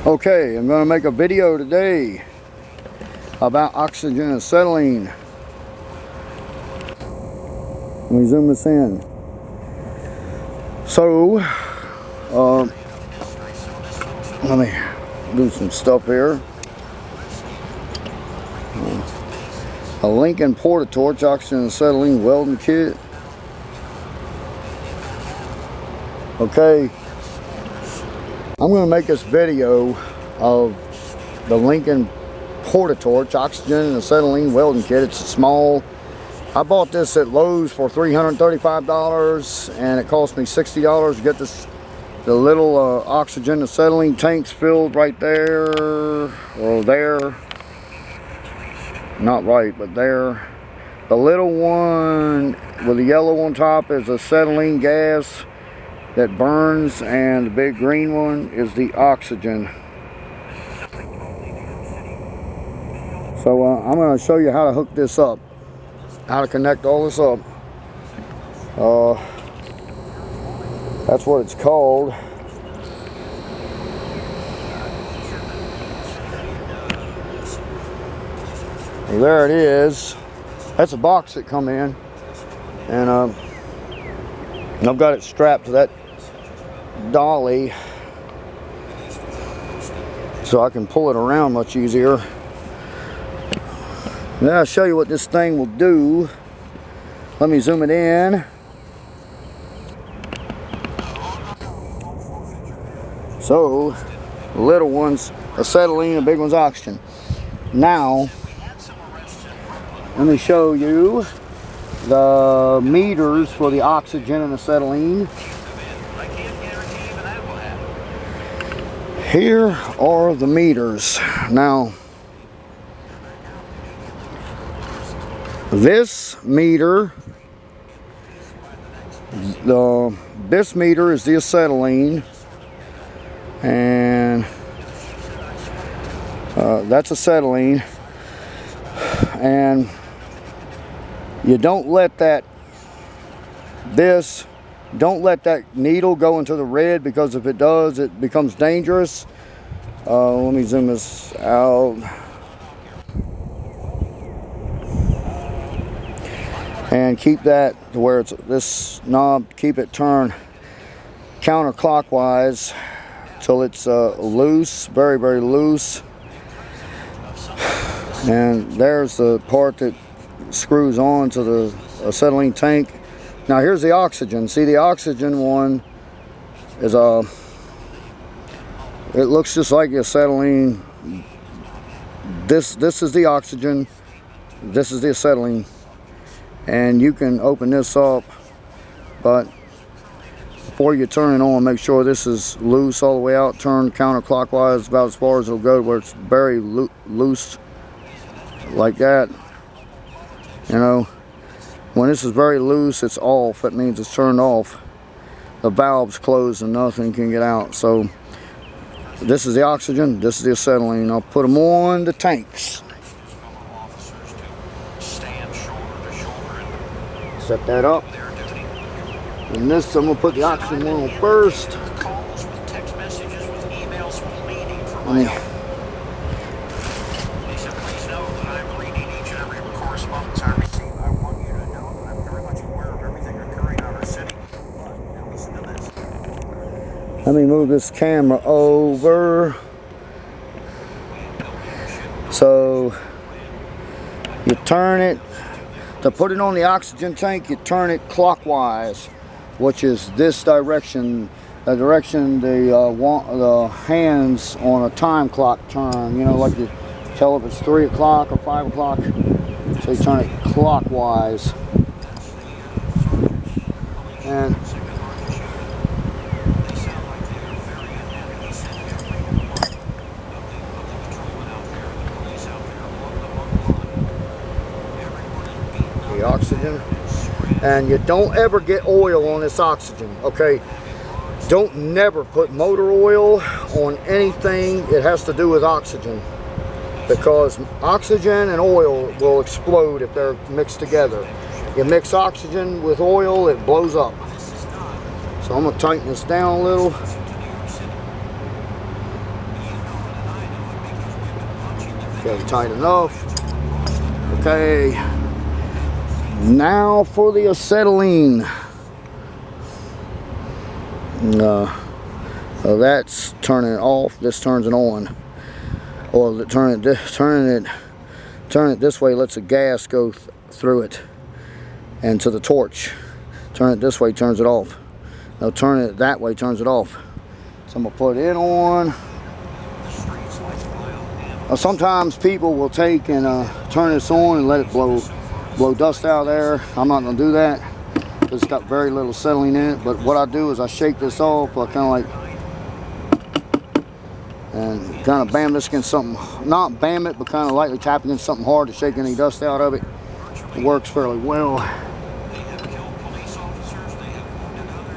Okay, I'm going to make a video today about oxygen and acetylene. Let me zoom this in. So, let me do some stuff here. A Lincoln Porta torch, oxygen and acetylene welding kit. Okay, I'm going to make this video of the Lincoln Porta torch, oxygen and acetylene welding kit. It's a small. I bought this at Lowe's for $335, and it cost me $60 to get this. The little oxygen acetylene tanks filled right there, or there. Not right, but there. The little one with the yellow on top is acetylene gas that burns, and the big green one is the oxygen. So I'm going to show you how to hook this up, how to connect all this up. That's what it's called. Well, there it is. That's a box that come in, and I've got it strapped to that dolly so I can pull it around much easier. Then I'll show you what this thing will do. Let me zoom it in. So, the little one's acetylene, the big one's oxygen. Now, let me show you the meters for the oxygen and acetylene. Here are the meters. Now, this meter is the acetylene, and that's acetylene, and you don't let that needle go into the red, because if it does, it becomes dangerous. Let me zoom this out. And keep that to where it's this knob, keep it turned counterclockwise till it's loose, very, very loose. And there's the part that screws on to the acetylene tank. Now here's the oxygen. See, the oxygen one is it looks just like the acetylene. This is the oxygen, this is the acetylene. And you can open this up, but before you turn it on, make sure this is loose all the way out. Turn counterclockwise about as far as it'll go, where it's very loose, like that. You know, when this is very loose, it's off. That means it's turned off. The valve's closed and nothing can get out. So this is the oxygen, this is the acetylene. I'll put them on the tanks. Set that up. And this, I'm going to put the oxygen one on first. Let me move this camera over. So you turn it. To put it on the oxygen tank, you turn it clockwise, which is this direction, the direction the hands on a time clock turn. You know, like you tell if it's 3 o'clock or 5 o'clock. So you turn it clockwise. And oxygen, and you don't ever get oil on this oxygen. Okay, don't never put motor oil on anything it has to do with oxygen, because oxygen and oil will explode if they're mixed together. You mix oxygen with oil, it blows up. So I'm going to tighten this down a little. Okay, tight enough. Okay, now for the acetylene. That's turning it off. This turns it on. Or turning it this way lets the gas go through it and to the torch. Turn it this way turns it off. Now turn it that way turns it off. So I'm gonna put it on. Now, sometimes people will take and turn this on and let it blow dust out of there. I'm not gonna do that. It's got very little acetylene in it. But what I do is I shake this off. I kind of like and kind of bam this against something, not bam it, but kind of lightly tap against something hard to shake any dust out of it. It works fairly well.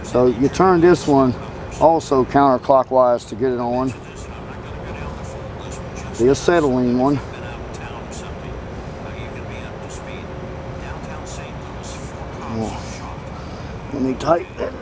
So you turn this one also counterclockwise to get it on. The acetylene one. Oh, let me tighten it.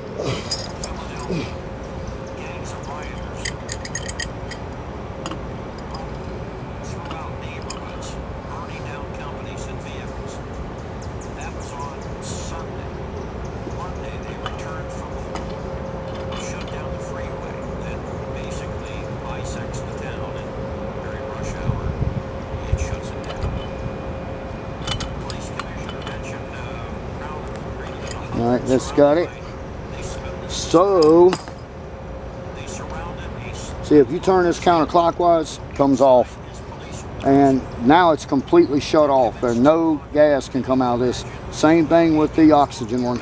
Alright, that's got it. So, see, if you turn this counterclockwise, it comes off. And now it's completely shut off. There's no gas can come out of this. Same thing with the oxygen one.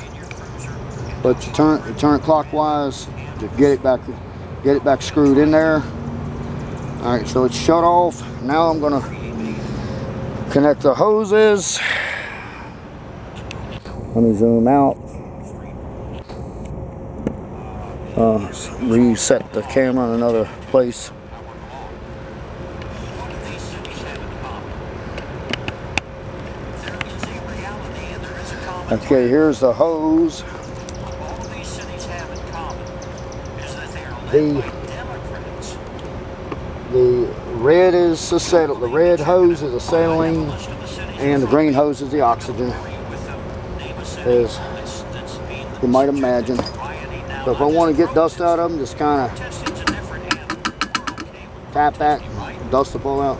But you turn it clockwise to get it back screwed in there. Alright, so it's shut off. Now I'm gonna connect the hoses. Let me zoom out. Reset the camera in another place. Okay, here's the hose. The red is acetylene. The red hose is acetylene, and the green hose is the oxygen. As you might imagine. So if I want to get dust out of them, just kind of tap that, dust will fall out.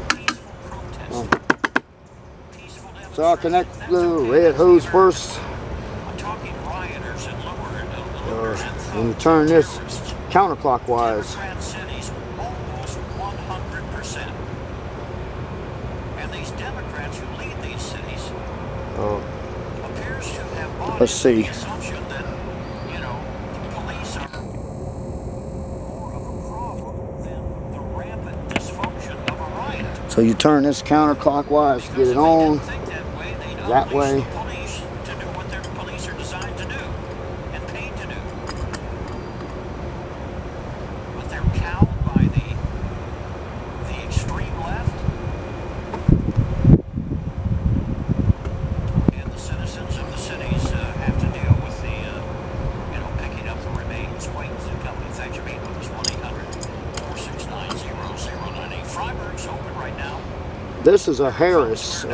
So I'll connect the red hose first. And you turn this counterclockwise. Let's see. So you turn this counterclockwise to get it on that way. This is a Harris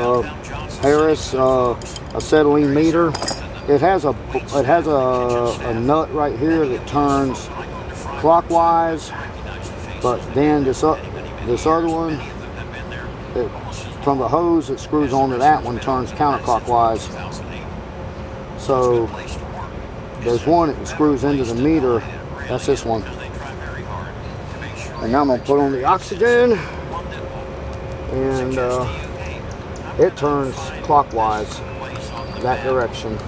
acetylene meter. It has a nut right here that turns clockwise, but then this other one, from the hose that screws onto that one, turns counterclockwise. So there's one that screws into the meter. That's this one. And now I'm gonna put on the oxygen. And it turns clockwise that direction.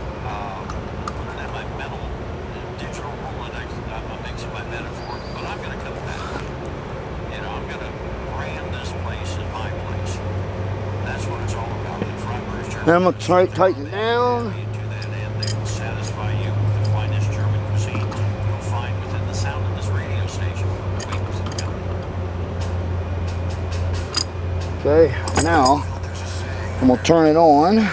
Now I'm going to tighten it down. Okay, now I'm going to turn it on.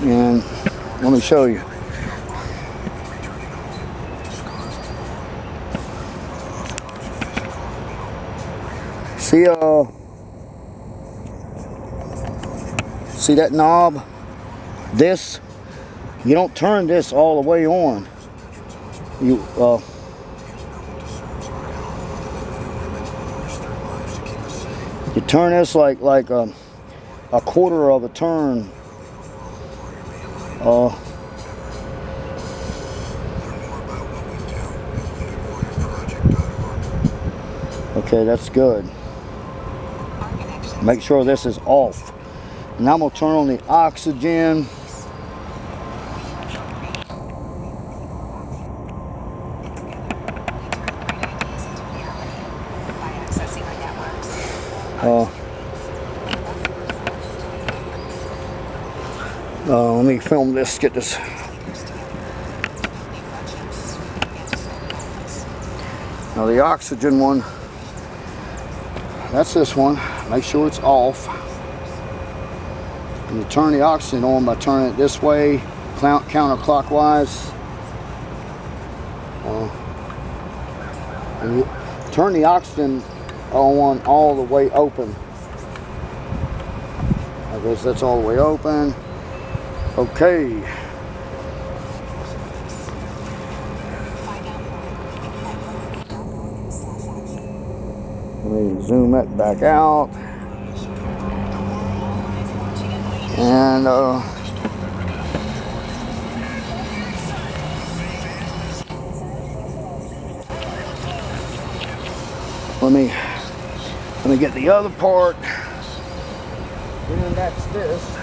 And let me show you. See that knob? This, you don't turn this all the way on. You turn this like a quarter of a turn. Okay, that's good. Make sure this is off. Now I'm going to turn on the oxygen. Let me film this, get this. Now the oxygen one, that's this one. Make sure it's off. And you turn the oxygen on by turning it this way, counterclockwise. And you turn the oxygen on all the way open. I guess that's all the way open. Okay. Let me zoom it back out. And let me get the other part. And that's this.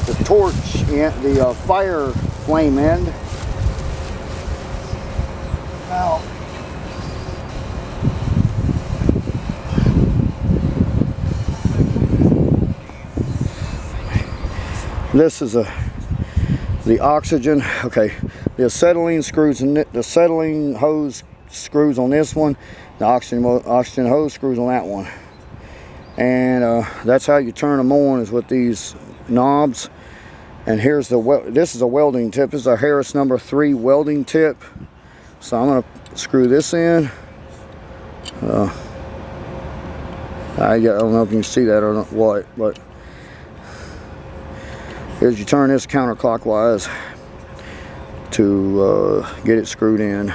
The torch, the fire flame end. Now, this is the oxygen. Okay, the acetylene screws in it. The acetylene hose screws on this one. The oxygen hose screws on that one. And that's how you turn them on, is with these knobs. And here's this is a welding tip. This is a Harris number 3 welding tip. So I'm going to screw this in. I don't know if you can see that or not, but here's, you turn this counterclockwise to get it screwed in.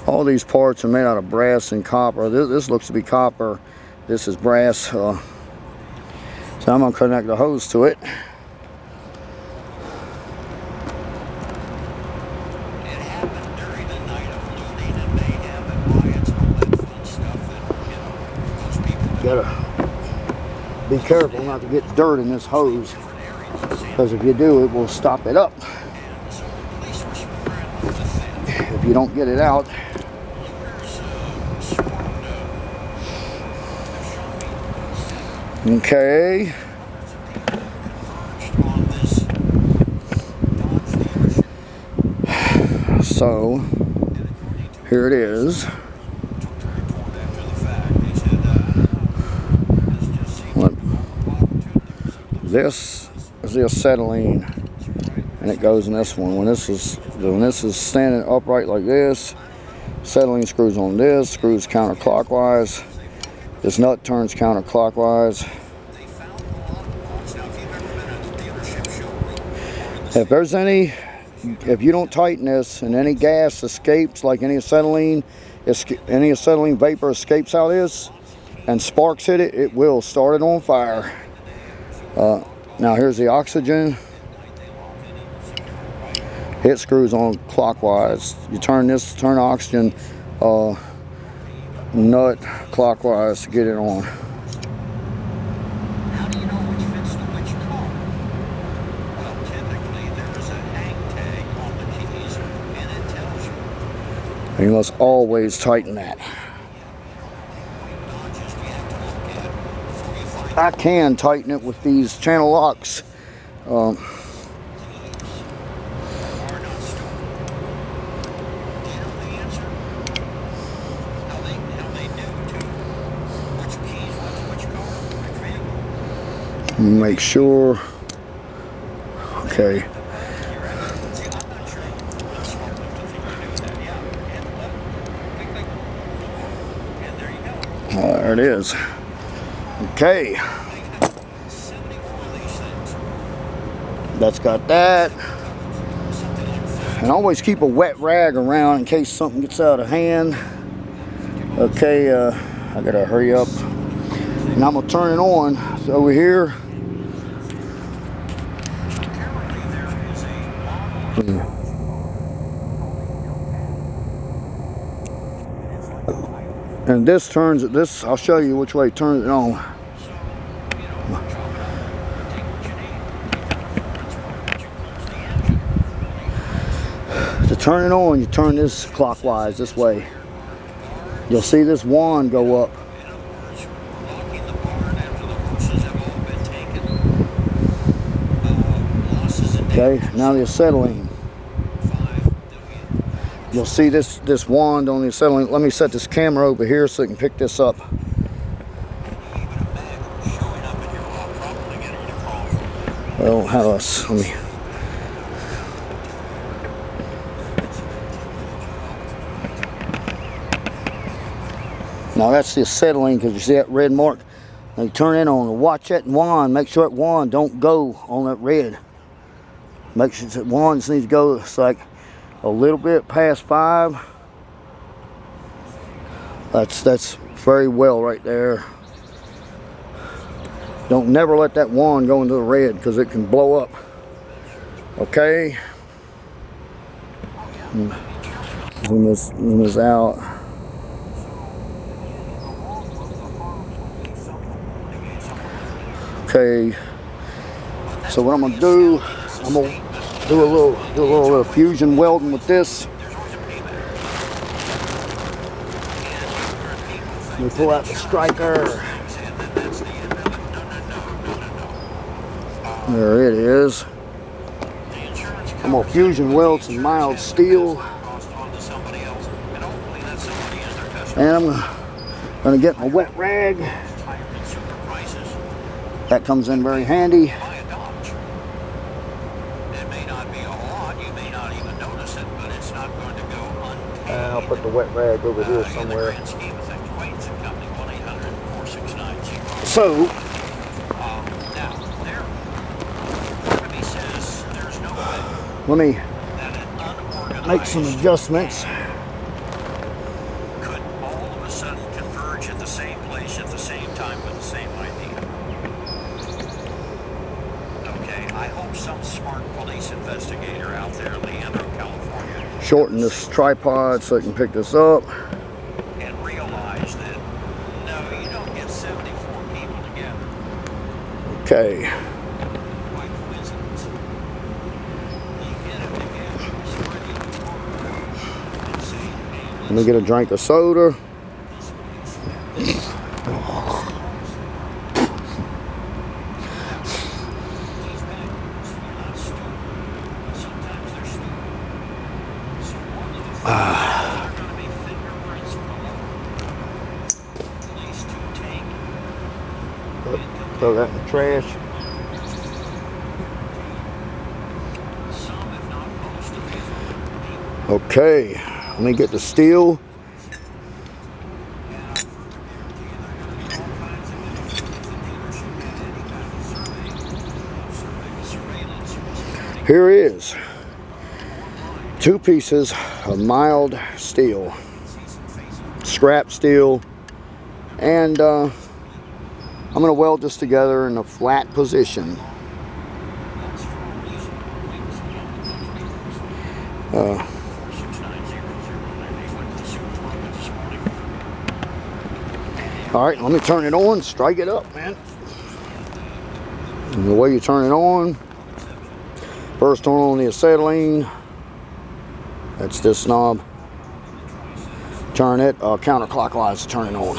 All these parts are made out of brass and copper. This looks to be copper. This is brass. So I'm going to connect the hose to it. Gotta be careful not to get dirt in this hose, because if you do, it will stop it up if you don't get it out. Okay. So here it is. This is the acetylene, and it goes in this one. When this is standing upright like this, acetylene screws on this, screws counterclockwise. This nut turns counterclockwise. If you don't tighten this and any gas escapes, like any acetylene vapor escapes out of this and sparks hit it, it will start it on fire. Now here's the oxygen. It screws on clockwise. You turn the oxygen nut clockwise to get it on. How do you know which fits to which car? Well, typically there is a hang tag on the keys and it tells you. And you must always tighten that. I can tighten it with these channel locks. Make sure. Okay. See, I'm not sure what's smart enough to think to do that. Yeah, and what? Big, big. And there you go. There it is. Okay. They have 74 of these things. That's got that. Something like 50. And always keep a wet rag around in case something gets out of hand. Okay, I gotta hurry up. And I'm gonna turn it on. It's over here. Apparently there is a model. And this turns it. This I'll show you which way it turns it on. So, you know, chop it up, take what you need. You've got a reference point, you close the engine. To turn it on, you turn this clockwise this way. You'll see this wand go up. In other words, we're locking the barn after the horses have all been taken. Losses and Okay, damages, now the acetylene. $5 million. You'll see this wand on the acetylene. Let me set this camera over here so you can pick this up. Even a bag showing up in your wall, probably getting you to call for. Well, how else? Let me. Now that's the acetylene, because you see that red mark. Now you turn it on. Watch that wand. Make sure that wand don't go on that red. Make sure that wand just needs to go. It's like a little bit past 5. That's very well right there. Don't never let that wand go into the red because it can blow up. Okay. Zoom this out. Okay. So what I'm gonna do, I'm gonna do a little fusion welding with this. Let me pull out the striker. There it is. I'm gonna fusion weld some mild steel, and I'm gonna get my wet rag. That comes in very handy. It may not be a lot, you may not even notice it, but it's not going to go unpaid. I'll put the wet rag over here In the somewhere. grand scheme of things, Wayne's and Company, 1-800-469-0. So, Now, there, part of me says there's no way let me that an unorganized make some adjustments. could all of a sudden converge at the same place at the same time with the same idea. Okay, I hope some smart police investigator out there in Leandro, California, Shorten this tripod so I can pick this up. and realize that no, you don't get 74 people together Okay. by coincidence. You get them together, spread the word, and say, hey, Let me get a drink of soda. these bad girls, they're not stupid. Sometimes they're stupid. So one of the things are going to be fingerprints below. Police to take. Throw that in the trash. Some, if not most of these people. Okay. Let me get the steel. Here is 2 pieces of mild steel, scrap steel, and I'm going to weld this together in a flat position. All right, let me turn it on, strike it up, man. And the way you turn it on, first turn on the acetylene. That's this knob. Turn it counterclockwise to turn it on.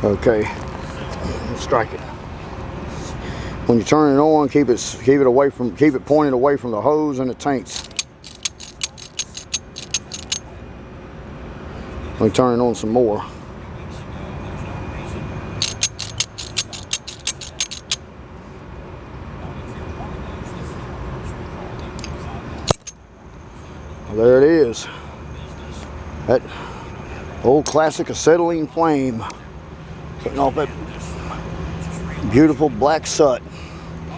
Okay, strike it. When you turn it on, keep it pointed away from the hose and the tanks. Let me turn it on some more. There it is. That old classic acetylene flame. Putting off that beautiful black soot.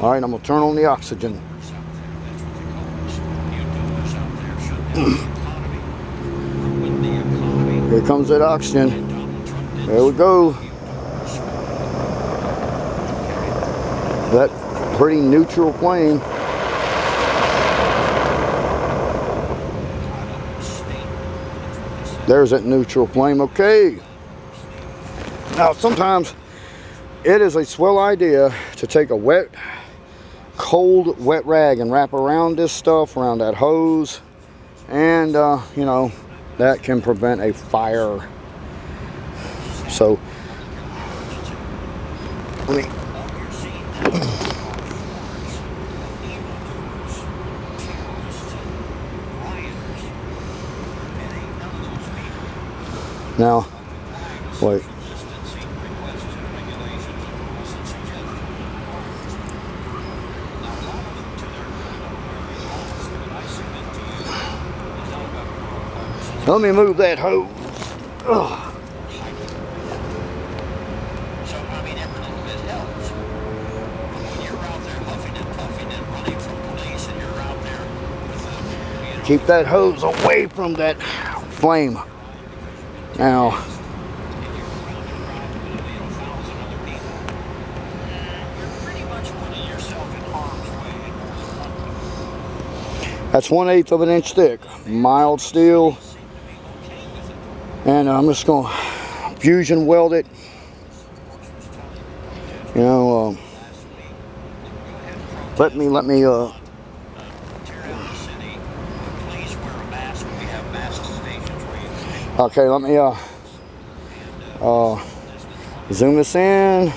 Alright, I'm going to turn on the oxygen. Here comes that oxygen. There we go. That pretty neutral flame. There's that neutral flame. Okay. Now sometimes it is a swell idea to take a cold wet rag and wrap around this stuff, around that hose, and you know, that can prevent a fire. So let me now wait. Let me move that hose. Ugh. So, I mean, every little bit helps. When you're out there huffing and puffing and running from police and you're out there, Keep that hose away from that flame. Now, you're pretty much putting yourself in harm's way. that's 1/8 of an inch thick, mild steel, and I'm just going to fusion weld it. You know, let me Tear out the city. Please wear a mask. We have mask stations where you okay, let me zoom this in.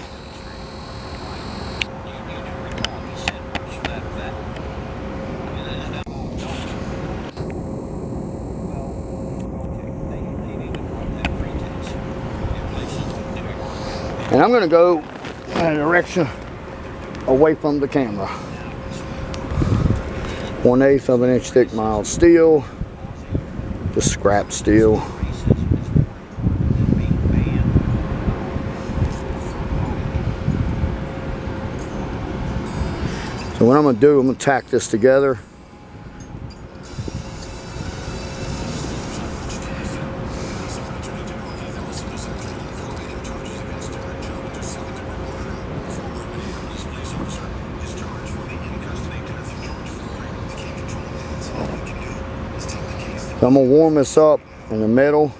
And I'm going to go in a direction away from the camera. 1/8 of an inch thick mild steel, just scrap steel. So what I'm going to do, I'm going to tack this together. So I'm going to warm this up in the middle.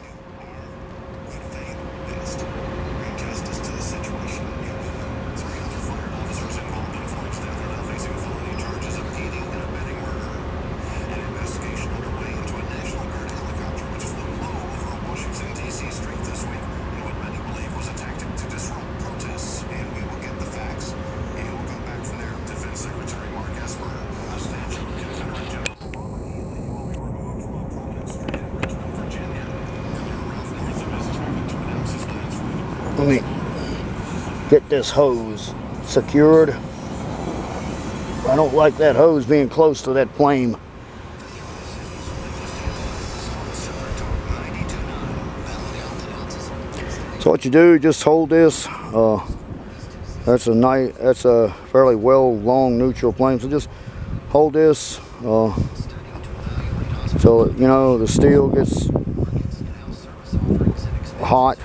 Let me get this hose secured. I don't like that hose being close to that flame. So what you do, just hold this. That's a fairly well long neutral flame. So just hold this so you know the steel gets hot.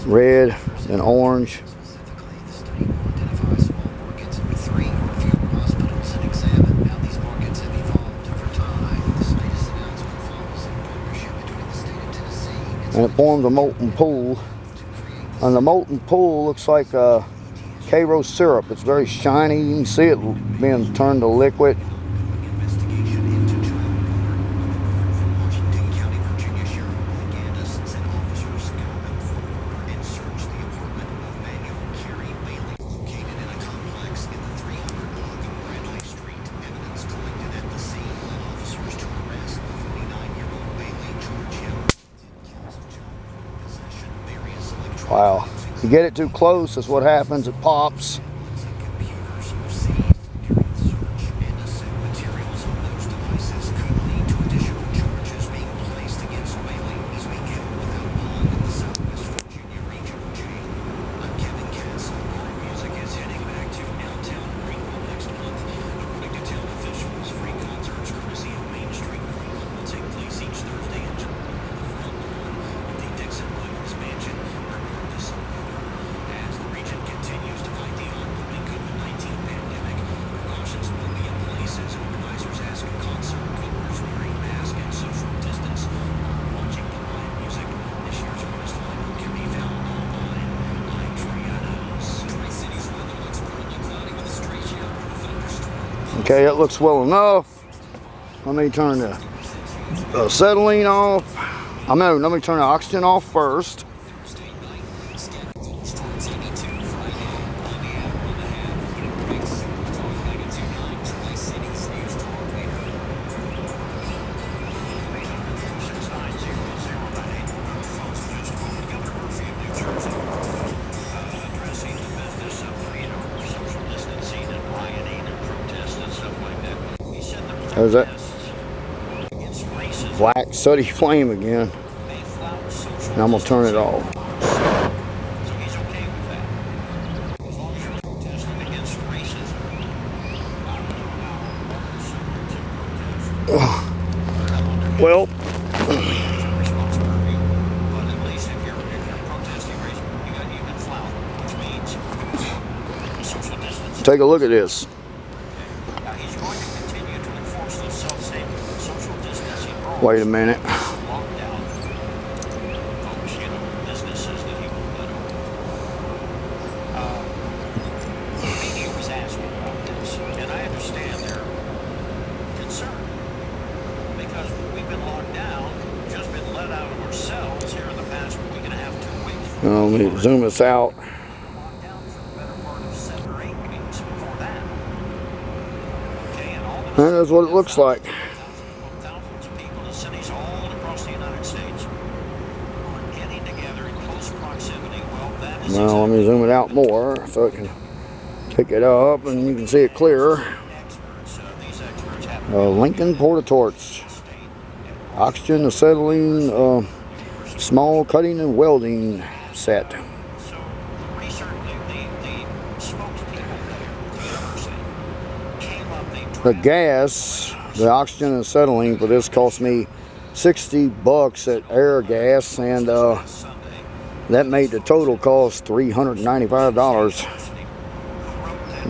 Red and orange. And it forms a molten pool. And the molten pool looks like Cairo syrup. It's very shiny. You can see it being turned to liquid. Wow. You get it too close, that's what happens, it pops. Okay, it looks well enough. Let me turn the acetylene off. Let me turn the oxygen off first. There's that black sooty flame again. And I'm gonna turn it off. Well, take a look at this. Wait a minute. Let me zoom this out. And that's what it looks like. Now let me zoom it out more so I can pick it up and you can see it clearer. Lincoln Porta torch, oxygen, acetylene, small cutting and welding set. The gas, the oxygen and acetylene for this cost me $60 at Air Gas, and that made the total cost $395.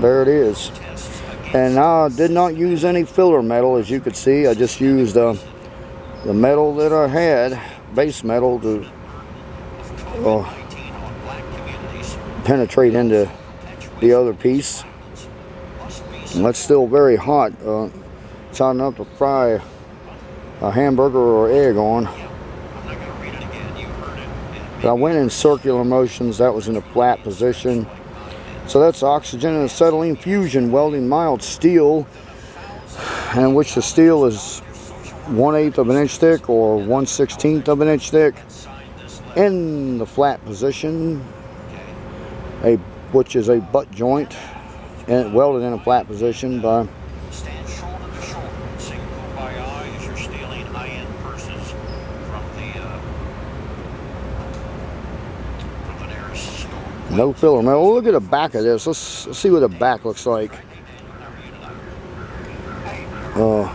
There it is. And I did not use any filler metal, as you could see. I just used the metal that I had, base metal, to penetrate into the other piece. And that's still very hot. It's hot enough to fry a hamburger or egg on. But I went in circular motions. That was in a flat position. So that's oxygen and acetylene fusion welding mild steel, in which the steel is 1/8 of an inch thick or 1/16 of an inch thick in the flat position, which is a butt joint, and welded in a flat position by no filler metal. Look at the back of this. Let's see what the back looks like. Well,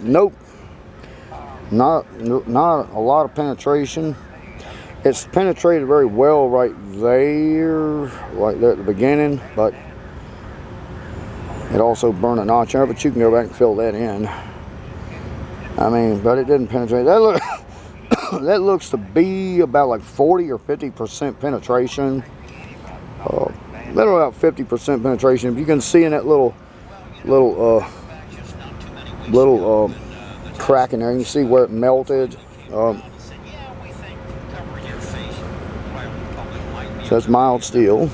nope. Not a lot of penetration. It's penetrated very well right there, like there at the beginning, but it also burned a notch there, but you can go back and fill that in. I mean, but it didn't penetrate. That looks to be about like 40 or 50% penetration. About 50% penetration. If you can see in that little crack in there, you can see where it melted. So that's mild steel.